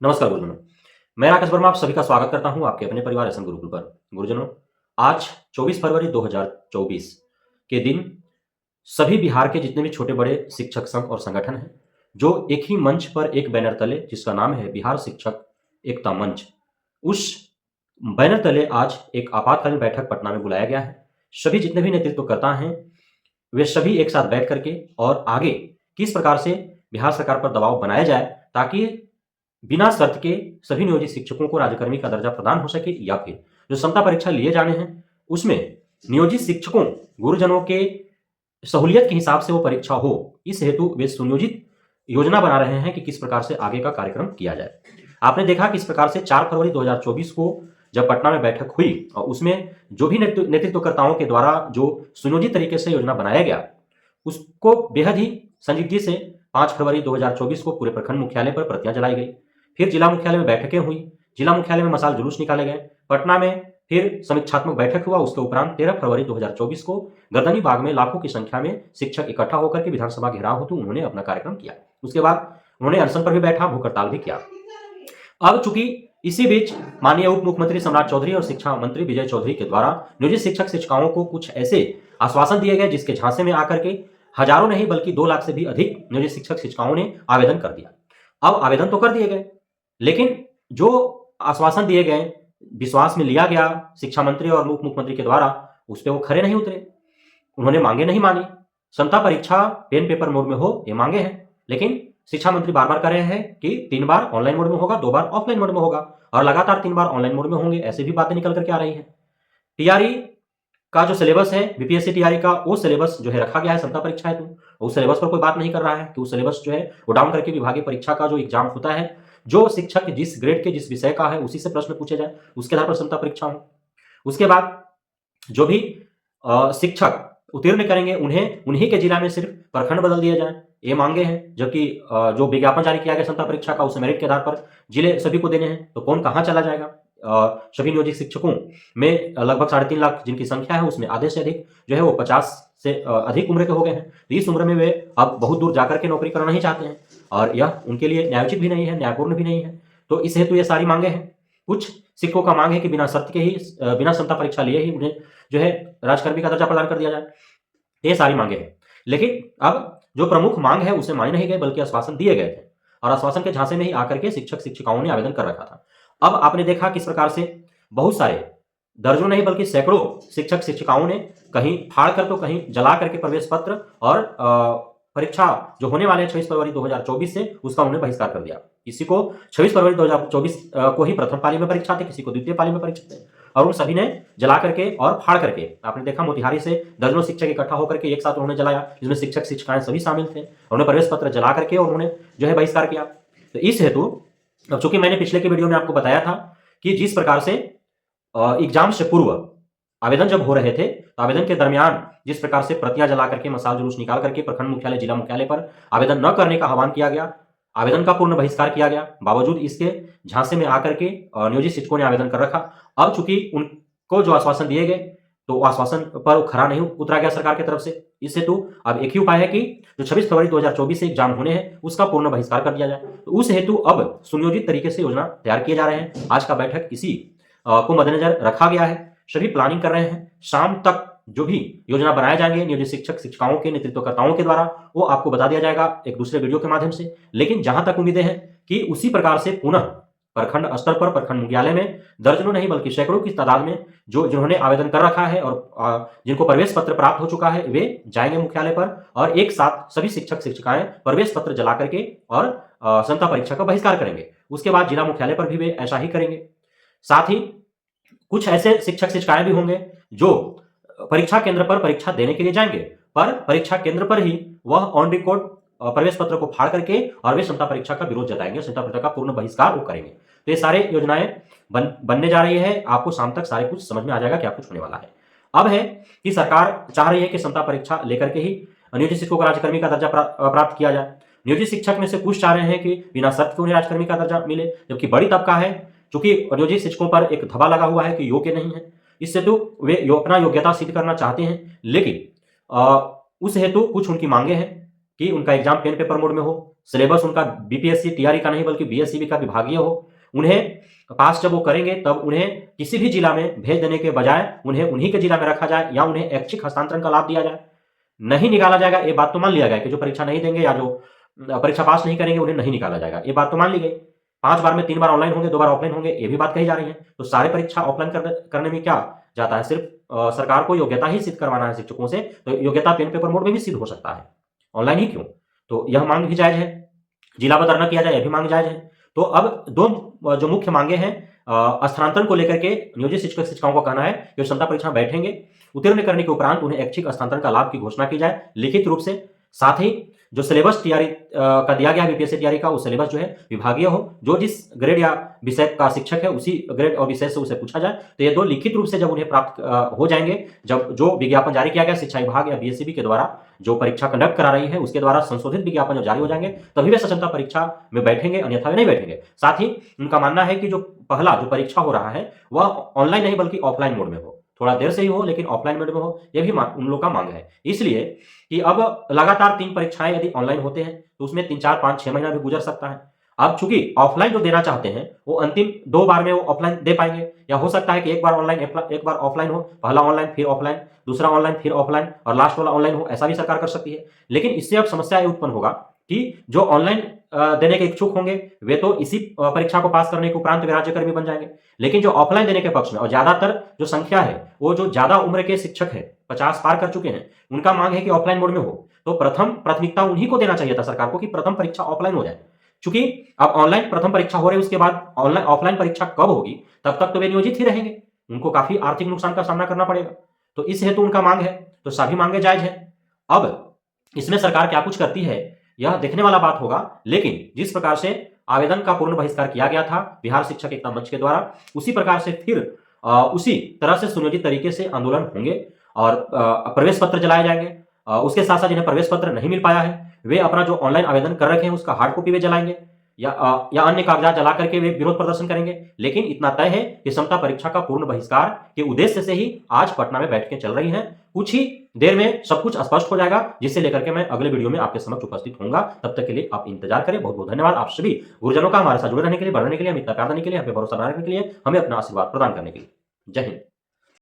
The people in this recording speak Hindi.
नमस्कार गुरुजनों। मैं राकेश वर्मा आप सभी का स्वागत करता हूं आपके अपने परिवार एसएम गुरुकुल पर। गुरुजनों, आज 24 फरवरी 2024 के दिन सभी बिहार के जितने भी छोटे-बड़े शिक्षक संघ और संगठन हैं, जो एक ही मंच पर एक बैनर तले जिसका नाम है बिहार शिक्षक एकता मंच, उस बैनर तले आज एक आपातकालीन बैठक पटना में बुलाया गया है। सभी जितने भी नेतृत्वकर्ता हैं, वे सभी एक साथ बैठ करके और आगे किस प्रकार से बिहार सरकार पर दबाव बनाया जाए ताकि बिना शर्त के सभी नियोजित शिक्षकों को राज्यकर्मी का दर्जा प्रदान हो सके, या फिर जो क्षमता परीक्षा लिए जाने हैं उसमें नियोजित शिक्षकों गुरुजनों के सहूलियत के हिसाब से वो परीक्षा हो। इस हेतु वे सुनियोजित योजना बना रहे हैं कि किस प्रकार से आगे का कार्यक्रम किया जाए। आपने देखा किस प्रकार से 4 फरवरी 2024 को जब पटना में बैठक हुई और उसमें जो भी नेतृत्वकर्ताओं के द्वारा जो सुनियोजित तरीके से योजना बनाया गया, उसको बेहद ही संजीदगी से 5 फरवरी 2024 को पूरे प्रखंड मुख्यालय पर प्रतियां जलाई गई। फिर जिला मुख्यालय में बैठकें हुई, जिला मुख्यालय में मशाल जुलूस निकाले गए, पटना में फिर समीक्षात्मक बैठक हुआ। उसके उपरांत 13 फरवरी 2024 को गर्दनी बाग में लाखों की संख्या में शिक्षक इकट्ठा होकर के विधानसभा घेराव हेतु उन्होंने अपना कार्यक्रम किया। उसके बाद उन्होंने अनशन पर भी बैठा, भूख हड़ताल भी किया। अब चूंकि इसी बीच माननीय उप मुख्यमंत्री सम्राट चौधरी और शिक्षा मंत्री विजय चौधरी के द्वारा नियोजित शिक्षक शिक्षिकाओं को कुछ ऐसे आश्वासन दिए गए जिसके झांसे में आकर के हजारों नहीं बल्कि 2 लाख से भी अधिक नियोजित शिक्षक शिक्षिकाओं ने आवेदन कर दिया। अब आवेदन तो कर दिए गए, लेकिन जो आश्वासन दिए गए, विश्वास में लिया गया शिक्षा मंत्री और उप मुख्यमंत्री के द्वारा, उस पर वो खरे नहीं उतरे। उन्होंने मांगे नहीं मानी। क्षमता परीक्षा पेन पेपर मोड में हो, ये मांगे हैं, लेकिन शिक्षा मंत्री बार बार कह रहे हैं कि 3 बार ऑनलाइन मोड में होगा, 2 बार ऑफलाइन मोड में होगा और लगातार 3 बार ऑनलाइन मोड में होंगे, ऐसी भी बातें निकल करके आ रही हैं। टीआरई का जो सिलेबस है, बीपीएससी टीआरई का, वो सिलेबस जो है रखा गया है क्षमता परीक्षा हेतु, उस सिलेबस पर कोई बात नहीं कर रहा है कि उस सिलेबस जो है वो डाउन करके विभागीय परीक्षा का जो एग्जाम होता है, जो शिक्षक जिस ग्रेड के जिस विषय का है उसी से प्रश्न पूछे जाए, उसके आधार पर क्षमता परीक्षा हो। उसके बाद जो भी शिक्षक उत्तीर्ण करेंगे उन्हें उन्हीं के जिला में सिर्फ प्रखंड बदल दिए जाए, ये मांगे हैं। जबकि जो विज्ञापन जारी किया गया क्षमता परीक्षा का, उसे मेरिट के आधार पर जिले सभी को देने हैं, तो कौन कहाँ चला जाएगा। सभी नियोजित शिक्षकों में लगभग 3.5 लाख जिनकी संख्या है, उसमें आधे से अधिक जो है वो 50 से अधिक उम्र के हो गए हैं। तो इस उम्र में वे अब बहुत दूर जाकर के नौकरी करना नहीं चाहते हैं और यह उनके लिए न्यायोचित भी नहीं है, न्यायपूर्ण भी नहीं है। तो इस हेतु ये सारी मांगे हैं। कुछ शिक्षकों का मांग है कि बिना शर्त के ही, बिना क्षमता परीक्षा लिए ही उन्हें जो है राजकर्मी का दर्जा प्रदान कर दिया जाए। ये सारी मांगे हैं, लेकिन अब जो प्रमुख मांग है उसे माने नहीं गए बल्कि आश्वासन दिए गए थे और आश्वासन के झांसे में ही आकर के शिक्षक शिक्षिकाओं ने आवेदन कर रखा था। अब आपने देखा किस प्रकार से बहुत सारे दर्जनों नहीं बल्कि सैकड़ों शिक्षक शिक्षिकाओं ने कहीं फाड़ कर तो कहीं जला करके प्रवेश पत्र और परीक्षा जो होने वाले 26 फरवरी 2024 से उसका उन्होंने बहिष्कार कर दिया। किसी को 26 फरवरी 2024 को ही प्रथम पाली में परीक्षा थी, किसी को द्वितीय पाली में परीक्षा थी और उन सभी ने जला करके और फाड़ करके, आपने देखा मोतिहारी से दर्जनों शिक्षक इकट्ठा होकर के एक साथ उन्होंने जलाया, जिसमें शिक्षक शिक्षिकाएं सभी शामिल थे। उन्होंने प्रवेश पत्र जला करके और उन्होंने जो है बहिष्कार किया। तो इस हेतु अब चूंकि मैंने पिछले के वीडियो में आपको बताया था कि जिस प्रकार से एग्जाम से पूर्व आवेदन जब हो रहे थे तो आवेदन के दरमियान जिस प्रकार से प्रतियां जला करके, मशाल जुलूस निकाल करके प्रखंड मुख्यालय जिला मुख्यालय पर आवेदन न करने का आह्वान किया गया, आवेदन का पूर्ण बहिष्कार किया गया, बावजूद इसके झांसे में आकर के नियोजित शिक्षकों ने आवेदन कर रखा। अब चूंकि उनको जो आश्वासन दिए गए तो आश्वासन पर खरा नहीं उतरा गया सरकार की तरफ से। इस हेतु अब एक ही उपाय है कि जो 26 फरवरी 2024 से एग्जाम होने हैं उसका पूर्ण बहिष्कार कर दिया जाए। तो उस हेतु अब सुनियोजित तरीके से योजना तैयार किए जा रहे हैं। आज का बैठक इसी को मद्देनजर रखा गया है। सभी प्लानिंग कर रहे हैं। शाम तक जो भी योजना बनाए जाएंगे नियोजित शिक्षक शिक्षिकाओं के नेतृत्वकर्ताओं के द्वारा, वो आपको बता दिया जाएगा एक दूसरे वीडियो के माध्यम से। लेकिन जहां तक उम्मीदें हैं कि उसी प्रकार से पुनः प्रखंड स्तर पर, प्रखंड मुख्यालय में दर्जनों नहीं बल्कि सैकड़ों की तादाद में जिन्होंने आवेदन कर रखा है और जिनको प्रवेश पत्र प्राप्त हो चुका है, वे जाएंगे मुख्यालय पर और एक साथ सभी शिक्षक शिक्षिकाएं प्रवेश पत्र जला करके और क्षमता परीक्षा का बहिष्कार करेंगे। उसके बाद जिला मुख्यालय पर भी वे ऐसा ही करेंगे। साथ ही कुछ ऐसे शिक्षक शिक्षिकाएं भी होंगे जो परीक्षा केंद्र पर परीक्षा देने के लिए जाएंगे, पर परीक्षा केंद्र पर ही वह ऑन रिकॉर्ड प्रवेश पत्र को फाड़ करके और वे क्षमता परीक्षा का विरोध जताएंगे, क्षमता परीक्षा का पूर्ण बहिष्कार वो करेंगे। तो ये सारे योजनाएं बनने जा रही है। आपको शाम तक सारे कुछ समझ में आ जाएगा क्या कुछ होने वाला है। अब है कि सरकार चाह रही है कि क्षमता परीक्षा लेकर के ही नियोजित शिक्षकों को राजकर्मी का दर्जा प्राप्त किया जाए। नियोजित शिक्षक में से कुछ चाह रहे हैं कि बिना शर्त के उन्हें राजकर्मी का दर्जा मिले, जबकि बड़ी तबका है चूंकि नियोजित शिक्षकों पर एक धब्बा लगा हुआ है कि योग्य नहीं है, इस हेतु वे अपना योग्यता सिद्ध करना चाहते हैं। लेकिन उस हेतु कुछ उनकी मांगे हैं कि उनका एग्जाम पेन पेपर मोड में हो, सिलेबस उनका बीपीएससी टीआरई का नहीं बल्कि बीएससीबी का विभागीय हो, उन्हें पास जब वो करेंगे तब उन्हें किसी भी जिला में भेज देने के बजाय उन्हें उन्हीं के जिला में रखा जाए या उन्हें ऐच्छिक हस्तांतरण का लाभ दिया जाए। नहीं निकाला जाएगा, ये बात तो मान लिया गया कि जो परीक्षा नहीं देंगे या जो परीक्षा पास नहीं करेंगे उन्हें नहीं निकाला जाएगा, ये बात तो मान ली गई। 5 बार में 3 बार ऑनलाइन होंगे, 2 बार ऑफलाइन होंगे, ये भी बात कही जा रही है। तो सारे परीक्षा ऑफलाइन करने में क्या जाता है, सिर्फ सरकार को योग्यता ही सिद्ध करवाना है शिक्षकों से, तो योग्यता पेन पेपर मोड में भी सिद्ध हो सकता है, ऑनलाइन ही क्यों। तो यह मांग भी जायज है, जिला बदर न किया जाए, यह भी मांग जायज है। तो अब दो जो मुख्य मांगे हैं, स्थानांतरण को लेकर के नियोजित शिक्षक शिक्षिकाओं का कहना है कि क्षमता परीक्षा बैठेंगे, उत्तीर्ण करने के उपरांत उन्हें ऐच्छिक हस्तांतरण का लाभ की घोषणा की जाए लिखित रूप से। साथ ही जो सिलेबस टीआरई का दिया गया है, बीपीएससी टीआरई का, वो सिलेबस जो है विभागीय हो, जो जिस ग्रेड या विषय का शिक्षक है उसी ग्रेड और विषय से उसे पूछा जाए। तो ये दो लिखित रूप से जब उन्हें प्राप्त हो जाएंगे, जब जो विज्ञापन जारी किया गया शिक्षा विभाग या बीएससीबी के द्वारा जो परीक्षा कंडक्ट करा रही है उसके द्वारा संशोधित विज्ञापन जब जारी हो जाएंगे तभी वे सक्षमता परीक्षा में बैठेंगे, अन्यथा वे नहीं बैठेंगे। साथ ही उनका मानना है कि जो पहला जो परीक्षा हो रहा है वह ऑनलाइन नहीं बल्कि ऑफलाइन मोड में हो, थोड़ा देर से ही हो लेकिन ऑफलाइन मोड में हो, यह भी उन लोग का मांग है। इसलिए कि अब लगातार 3 परीक्षाएं यदि ऑनलाइन होते हैं तो उसमें 3, 4, 5, 6 महीना भी गुजर सकता है। अब चूंकि ऑफलाइन जो देना चाहते हैं वो अंतिम 2 बार में वो ऑफलाइन दे पाएंगे, या हो सकता है कि 1 बार ऑनलाइन 1 बार ऑफलाइन हो, पहला ऑनलाइन फिर ऑफलाइन, दूसरा ऑनलाइन फिर ऑफलाइन और लास्ट वाला ऑनलाइन हो, ऐसा भी सरकार कर सकती है। लेकिन इससे अब समस्या ये उत्पन्न होगा कि जो ऑनलाइन देने के इच्छुक होंगे वे तो इसी परीक्षा को पास करने के उपरांत वे राज्यकर्मी बन जाएंगे, लेकिन जो ऑफलाइन देने के पक्ष में और ज्यादातर जो संख्या है वो जो ज्यादा उम्र के शिक्षक है 50 पार कर चुके हैं, उनका मांग है कि ऑफलाइन मोड में हो। तो प्रथम प्राथमिकता उन्हीं को देना चाहिए था सरकार को कि प्रथम परीक्षा ऑफलाइन हो जाए। चूंकि अब ऑनलाइन प्रथम परीक्षा हो रही है, उसके बाद ऑनलाइन ऑफलाइन परीक्षा कब होगी तब तक तो वे नियोजित ही रहेंगे, उनको काफी आर्थिक नुकसान का सामना करना पड़ेगा। तो इस हेतु उनका मांग है, तो सभी मांगे जायज है। अब इसमें सरकार क्या कुछ करती है यह देखने वाला बात होगा, लेकिन जिस प्रकार से आवेदन का पूर्ण बहिष्कार किया गया था बिहार शिक्षक एकता मंच के द्वारा, उसी प्रकार से फिर उसी तरह से सुनियोजित तरीके से आंदोलन होंगे और प्रवेश पत्र जलाए जाएंगे। उसके साथ साथ जिन्हें प्रवेश पत्र नहीं मिल पाया है वे अपना जो ऑनलाइन आवेदन कर रखे हैं उसका हार्ड कॉपी वे जलाएंगे या अन्य कागजात जला करके वे विरोध प्रदर्शन करेंगे। लेकिन इतना तय है कि समता परीक्षा का पूर्ण बहिष्कार के उद्देश्य से ही आज पटना में बैठकें चल रही हैं। कुछ ही देर में सब कुछ स्पष्ट हो जाएगा, जिससे लेकर के मैं अगले वीडियो में आपके समक्ष उपस्थित होऊंगा। तब तक के लिए आप इंतजार करें। बहुत बहुत धन्यवाद आप सभी गुरुजनों का हमारे साथ जुड़े रहने के लिए, बढ़ने के लिए, हमें इतना प्यार देने के लिए, हमें भरोसा बनाने के लिए, हमें अपना आशीर्वाद प्रदान करने के लिए। जय हिंद।